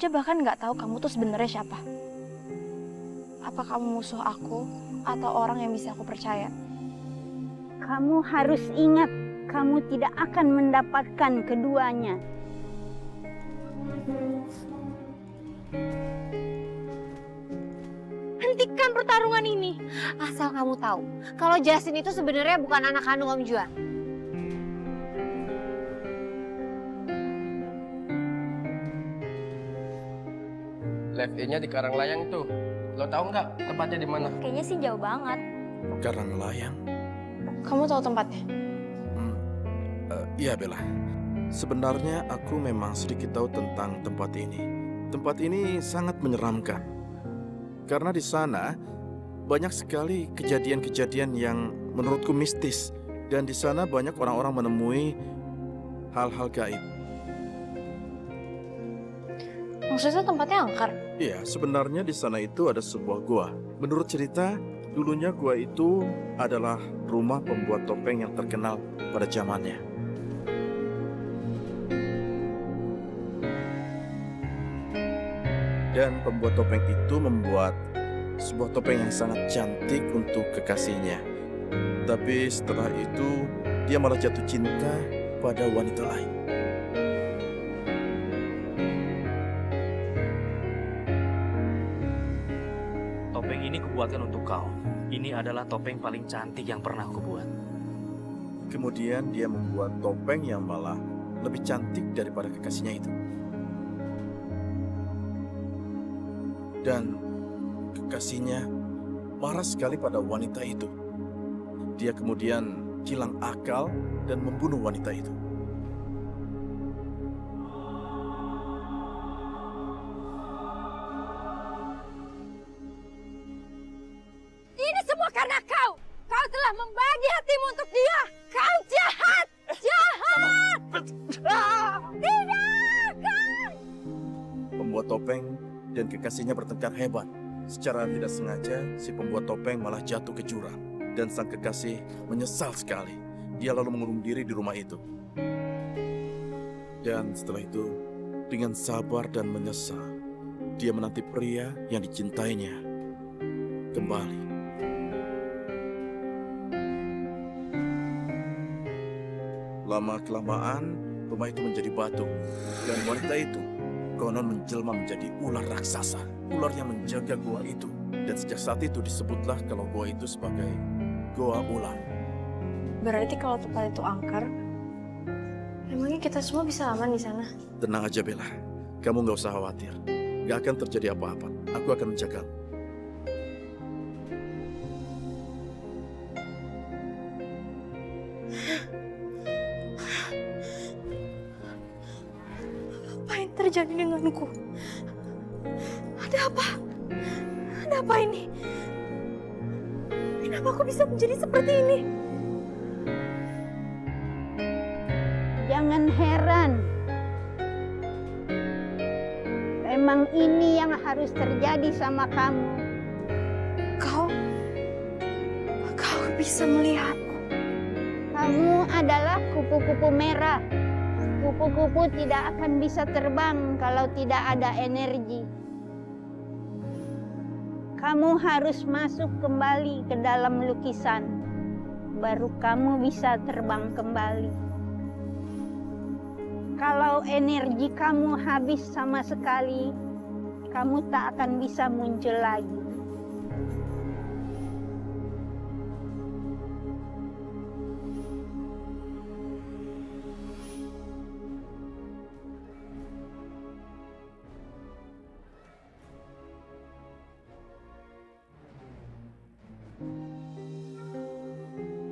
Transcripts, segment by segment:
aja bahkan nggak tahu kamu tuh sebenarnya siapa. Apa kamu musuh aku atau orang yang bisa aku percaya? Kamu harus ingat, kamu tidak akan mendapatkan keduanya. Hentikan pertarungan ini. Asal kamu tahu, kalau Justin itu sebenarnya bukan anak kandung Om Juan. Live In-nya di Karanglayang itu. Lo tahu nggak tempatnya di mana? Kayaknya sih jauh banget. Karanglayang? Kamu tahu tempatnya? Iya Bella. Sebenarnya aku memang sedikit tahu tentang tempat ini. Tempat ini sangat menyeramkan. Karena di sana banyak sekali kejadian-kejadian yang menurutku mistis. Dan di sana banyak orang-orang menemui hal-hal gaib. Maksudnya tempatnya angker? Iya, sebenarnya di sana itu ada sebuah gua. Menurut cerita, dulunya gua itu adalah rumah pembuat topeng yang terkenal pada zamannya. Dan pembuat topeng itu membuat sebuah topeng yang sangat cantik untuk kekasihnya. Tapi setelah itu, dia malah jatuh cinta pada wanita lain. Topeng ini kubuatkan untuk kau. Ini adalah topeng paling cantik yang pernah kubuat. Kemudian dia membuat topeng yang malah lebih cantik daripada kekasihnya itu. Dan kekasihnya marah sekali pada wanita itu. Dia kemudian hilang akal dan membunuh wanita itu. Ini semua karena kau. Kau telah membagi hatimu untuk dia. Kau jahat. Jahat. Tidak, kau. Pembuat topeng dan kekasihnya bertengkar hebat. Secara tidak sengaja, si pembuat topeng malah jatuh ke jurang. Dan sang kekasih menyesal sekali. Dia lalu mengurung diri di rumah itu. Dan setelah itu, dengan sabar dan menyesal, dia menanti pria yang dicintainya kembali. Lama-kelamaan, rumah itu menjadi batu. Dan wanita itu konon menjelma menjadi ular raksasa. Ular yang menjaga gua itu. Dan sejak saat itu disebutlah kalau gua itu sebagai Goa Ular. Berarti kalau tempat itu angker, emangnya kita semua bisa aman di sana? Tenang aja Bella, kamu nggak usah khawatir. Gak akan terjadi apa-apa. Aku akan menjagamu. Apa yang terjadi denganku? Ada apa? Ada apa ini? Kenapa aku bisa menjadi seperti ini? Jangan heran. Memang ini yang harus terjadi sama kamu. Kau bisa melihatku. Kamu adalah kupu-kupu merah. Kupu-kupu tidak akan bisa terbang kalau tidak ada energi. Kamu harus masuk kembali ke dalam lukisan. Baru kamu bisa terbang kembali. Kalau energi kamu habis sama sekali, kamu tak akan bisa muncul lagi.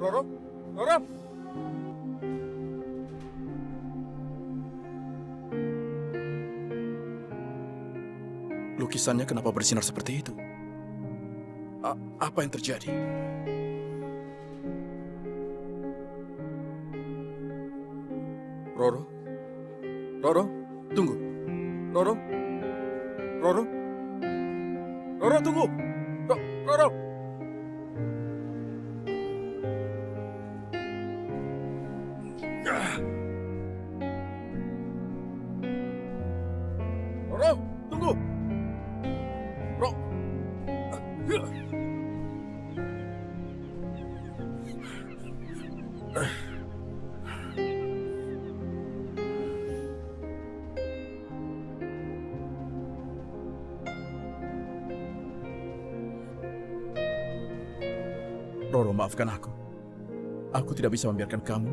Roro, Roro. Lukisannya kenapa bersinar seperti itu? Apa yang terjadi? Roro? Roro, tunggu. Roro? Roro? Roro, tunggu! Roro! Roro, tunggu. Bro. Roro, maafkan aku. Aku tidak bisa membiarkan kamu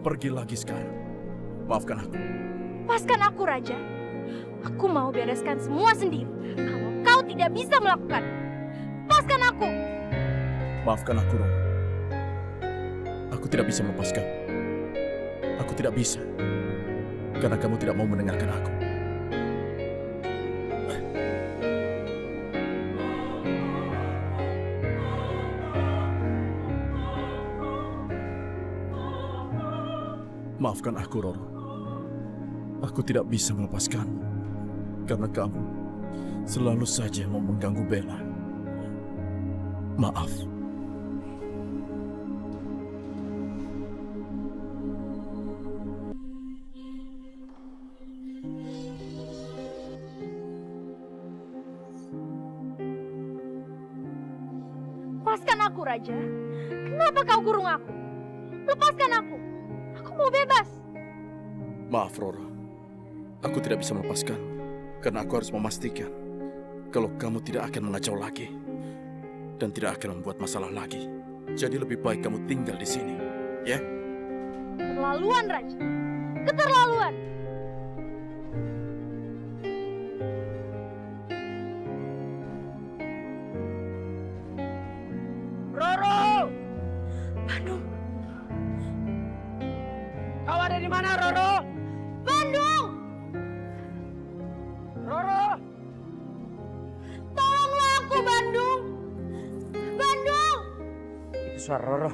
pergi lagi sekarang. Maafkan aku. Lepaskan aku, Raja. Aku mau bereskan semua sendiri. Kalau kau tidak bisa melakukan, lepaskan aku. Maafkan aku, Roro. Aku tidak bisa melepaskan. Aku tidak bisa. Karena kamu tidak mau mendengarkan aku. Maafkan aku, Roro. Aku tidak bisa melepaskanmu. Karena kamu selalu saja mau mengganggu Bella. Maaf. Lepaskan aku, Raja. Kenapa kau kurung aku? Lepaskan aku. Aku mau bebas. Maaf, Roro. Aku tidak bisa melepaskan. Karena aku harus memastikan kalau kamu tidak akan mengacau lagi. Dan tidak akan membuat masalah lagi. Jadi lebih baik kamu tinggal di sini. Ya? Keterlaluan, Raja. Keterlaluan. Roro! Bandung. Kau ada di mana, Roro? Bandung! Roro! Tolonglah aku, Bandung! Bandung! Itu suara Roro.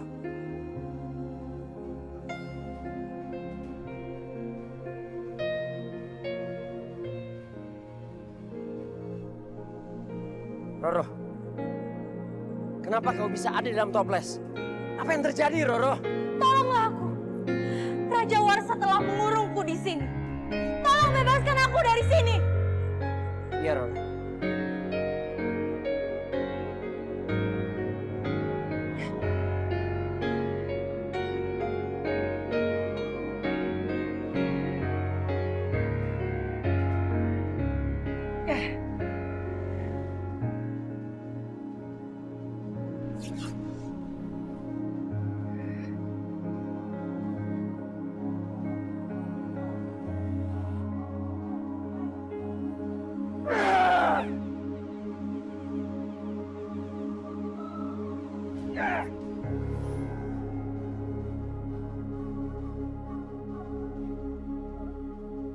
Roro, kenapa kau bisa ada di dalam toples? Apa yang terjadi, Roro? Tolonglah aku. Raja Warsa telah mengurungku di sini. Tolong bebaskan aku dari sini. Iya, Roro.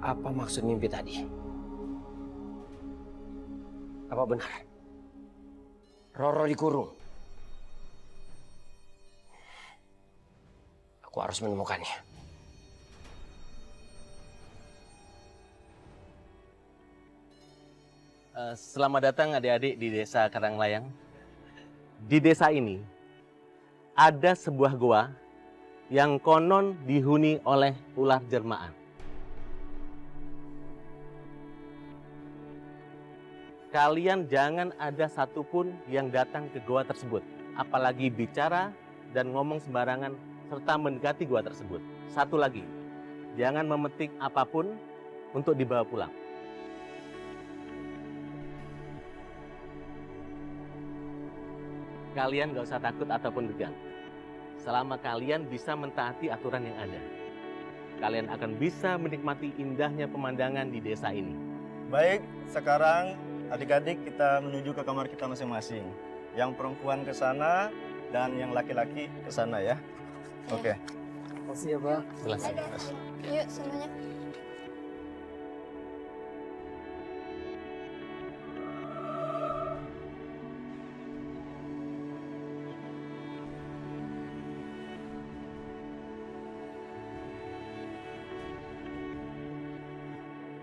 Apa maksud mimpi tadi? Apa benar? Roro dikurung. Aku harus menemukannya. Selamat datang adik-adik di Desa Karanglayang. Di desa ini ada sebuah gua yang konon dihuni oleh ular jelmaan. Kalian jangan ada satupun yang datang ke gua tersebut, apalagi bicara dan ngomong sembarangan serta mendekati gua tersebut. Satu lagi, jangan memetik apapun untuk dibawa pulang. Kalian gak usah takut ataupun tegang. Selama kalian bisa mentaati aturan yang ada, kalian akan bisa menikmati indahnya pemandangan di desa ini. Baik, sekarang adik-adik kita menuju ke kamar kita masing-masing. Yang perempuan ke sana dan yang laki-laki ke sana ya. Oke. Makasih ya, Pak. Silakan. Yuk, semuanya.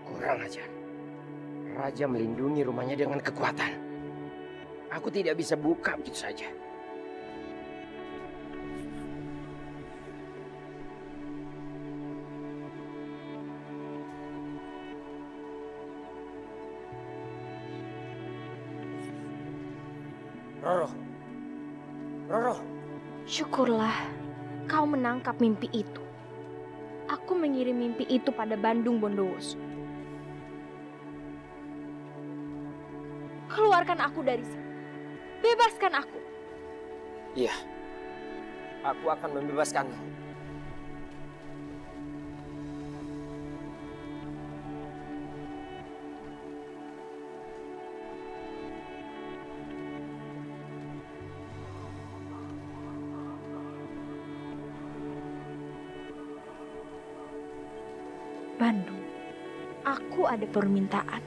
Kurang ajar. Raja melindungi rumahnya dengan kekuatan. Aku tidak bisa buka begitu saja. Roro. Roro. Syukurlah kau menangkap mimpi itu. Aku mengirim mimpi itu pada Bandung Bondowoso. Keluarkan aku dari sini. Bebaskan aku. Iya. Aku akan membebaskanmu. Bandung, aku ada permintaan.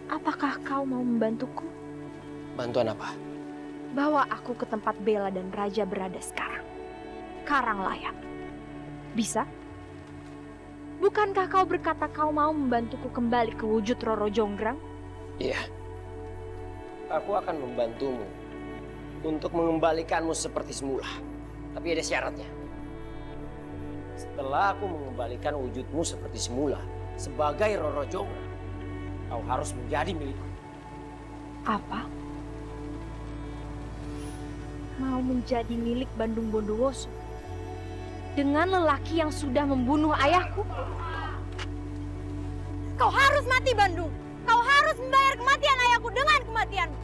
Apakah kau mau membantuku? Bantuan apa? Bawa aku ke tempat Bella dan Raja berada sekarang. Karanglayang. Bisa? Bukankah kau berkata kau mau membantuku kembali ke wujud Roro Jonggrang? Iya. Aku akan membantumu untuk mengembalikanmu seperti semula. Tapi ada syaratnya. Setelah aku mengembalikan wujudmu seperti semula sebagai Roro Jonggrang, kau harus menjadi milikku. Apa? Mau menjadi milik Bandung Bondowoso? Dengan lelaki yang sudah membunuh ayahku? Kau harus mati, Bandung. Kau harus membayar kematian ayahku dengan kematianmu.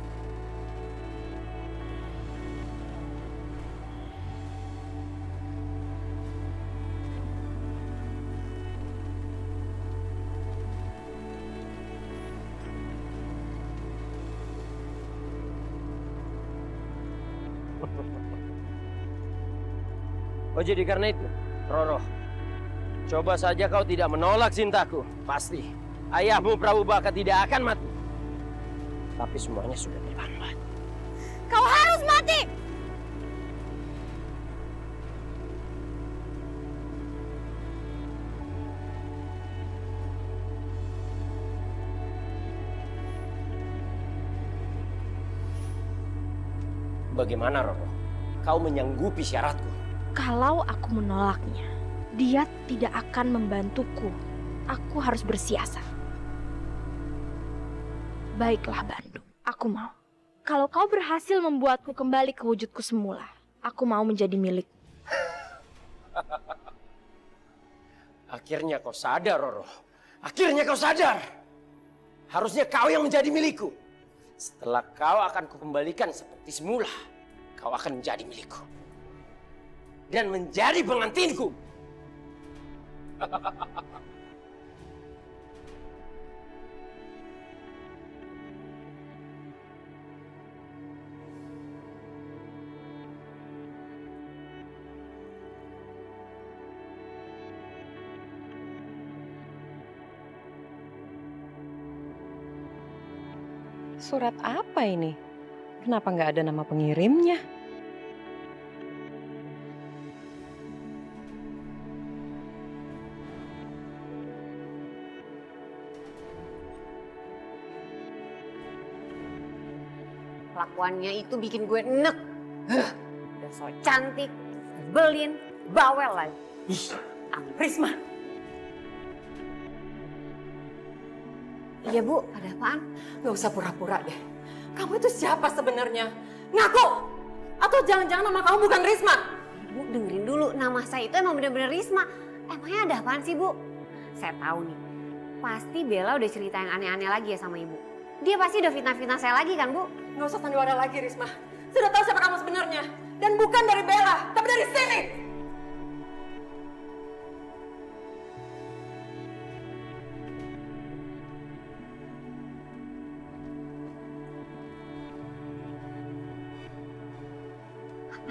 Oh jadi karena itu, Roro, coba saja kau tidak menolak cintaku. Pasti ayahmu Prabu Baka tidak akan mati. Tapi semuanya sudah terlambat. Kau harus mati. Bagaimana, Roro? Kau menyanggupi syaratku? Kalau aku menolaknya, dia tidak akan membantuku. Aku harus bersiasat. Baiklah Bandung, aku mau. Kalau kau berhasil membuatku kembali ke wujudku semula, aku mau menjadi milik. Akhirnya kau sadar, Roro. Akhirnya kau sadar. Harusnya kau yang menjadi milikku. Setelah kau akan kukembalikan seperti semula, kau akan menjadi milikku. Dan menjadi pengantinku. Surat apa ini? Kenapa nggak ada nama pengirimnya? Kelakuannya itu bikin gue enek. Udah so cantik, belin, bawel lagi. Risma. Iya Bu, ada apaan? Gak usah pura-pura deh. Kamu itu siapa sebenarnya? Ngaku! Atau jangan-jangan nama kamu bukan Risma? Bu, dengerin dulu. Nama saya itu emang bener-bener Risma. Emangnya ada apaan sih Bu? Saya tahu nih, pasti Bella udah cerita yang aneh-aneh lagi ya sama Ibu. Dia pasti udah fitnah-fitnah saya lagi kan Bu? Gak usah sandiwara lagi Risma. Sudah tahu siapa kamu sebenarnya. Dan bukan dari Bella, tapi dari sini.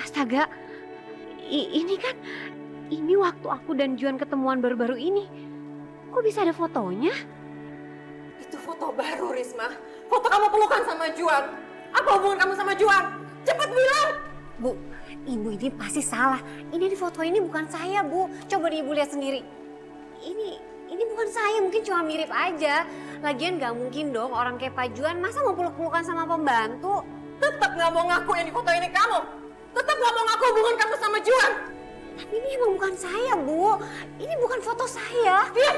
Astaga, ini waktu aku dan Juan ketemuan baru-baru ini. Kok bisa ada fotonya? Itu foto baru Risma. Foto kamu pelukan sama Juan. Apa hubungan kamu sama Juan? Cepat bilang! Bu, Ibu ini pasti salah. Ini di foto ini bukan saya, Bu. Coba Ibu lihat sendiri. Ini bukan saya, mungkin cuma mirip aja. Lagian gak mungkin dong orang kayak Pak Juan masa mau peluk-pelukan sama pembantu. Tetap gak mau ngaku yang di foto ini kamu. Tetap gak mau ngaku hubungan kamu sama Juan. Tapi ini emang bukan saya, Bu. Ini bukan foto saya. Diam!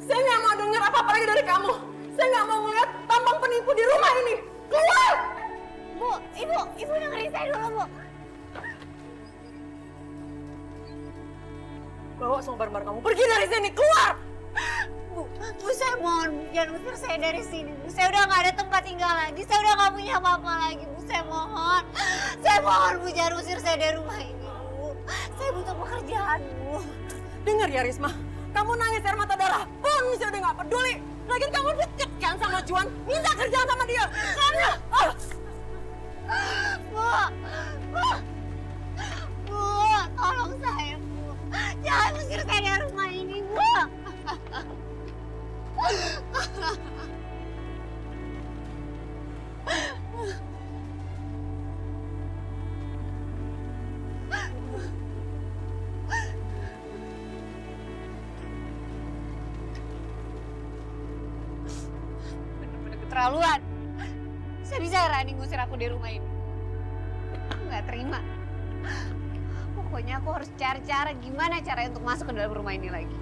Saya gak mau dengar apa-apa lagi dari kamu. Saya gak mau ngeliat tampang penipu di rumah ini. Keluar! Bu, Ibu dengerin saya dulu, Bu. Bawa semua barang-barang kamu, pergi dari sini, keluar! Bu, saya mohon, Bu, jangan usir saya dari sini, Bu. Saya udah nggak ada tempat tinggal lagi, saya udah nggak punya apa-apa lagi, Bu. Saya mohon, Bu, jangan usir saya dari rumah ini, Bu. Saya butuh pekerjaan, Bu. Dengar ya Risma, kamu nangis air mata darah pun saya udah nggak peduli. Lagian kamu deket kan sama Juan, minta kerjaan sama dia. Karena, Bu, tolong saya, Bu. Jangan usir saya dari rumah ini, Bu. Bener-bener keterlaluan. Saya bisa Rani ngusir aku dari rumah ini. Aku nggak terima. Pokoknya aku harus cari cara gimana caranya untuk masuk ke dalam rumah ini lagi.